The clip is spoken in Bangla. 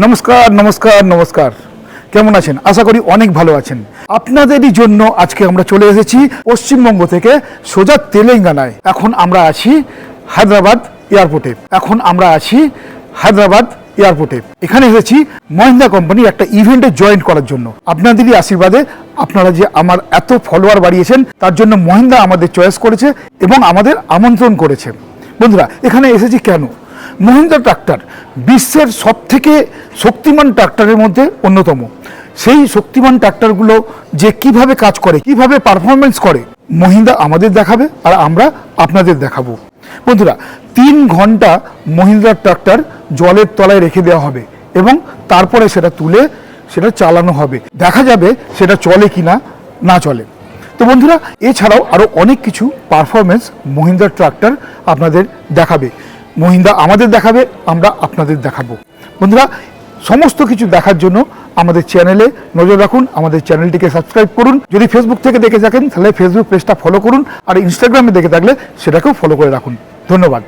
নমস্কার নমস্কার নমস্কার, কেমন আছেন? আশা করি অনেক ভালো আছেন। আপনাদেরই জন্য আজকে আমরা চলে এসেছি পশ্চিমবঙ্গ থেকে সোজা তেলেঙ্গানায়। এখন আমরা আছি হায়দ্রাবাদ এয়ারপোর্টে। এখানে এসেছি মহিন্দ্রা কোম্পানির একটা ইভেন্টে জয়েন করার জন্য। আপনাদেরই আশীর্বাদে আপনারা যে আমার এত ফলোয়ার বাড়িয়েছেন তার জন্য মহিন্দ্রা আমাদের চয়েস করেছে এবং আমাদের আমন্ত্রণ করেছে। বন্ধুরা, এখানে এসেছি কেন? মহিন্দ্রা ট্রাক্টর বিশ্বের সবথেকে শক্তিমান ট্রাক্টরের মধ্যে অন্যতম। সেই শক্তিমান ট্রাক্টরগুলো যে কিভাবে কাজ করে, কিভাবে পারফরমেন্স করে, মহিন্দ্রা আমাদের দেখাবে আর আমরা আপনাদের দেখাবো। বন্ধুরা, 3 ঘন্টা মহিন্দ্রা ট্রাক্টর জলের তলায় রেখে দেওয়া হবে এবং তারপরে সেটা তুলে সেটা চালানো হবে। দেখা যাবে সেটা চলে কি না চলে। তো বন্ধুরা, এছাড়াও আরও অনেক কিছু পারফরমেন্স মহিন্দ্রা ট্রাক্টর আপনাদের দেখাবে। মহিন্দ্রা আমাদের দেখাবে, আমরা আপনাদের দেখাবো। বন্ধুরা, সমস্ত কিছু দেখার জন্য আমাদের চ্যানেলে নজর রাখুন, আমাদের চ্যানেলটিকে সাবস্ক্রাইব করুন। যদি ফেসবুক থেকে দেখে থাকেন তাহলে ফেসবুক পেজটা ফলো করুন, আর ইনস্টাগ্রামে দেখে থাকলে সেটাকেও ফলো করে রাখুন। ধন্যবাদ।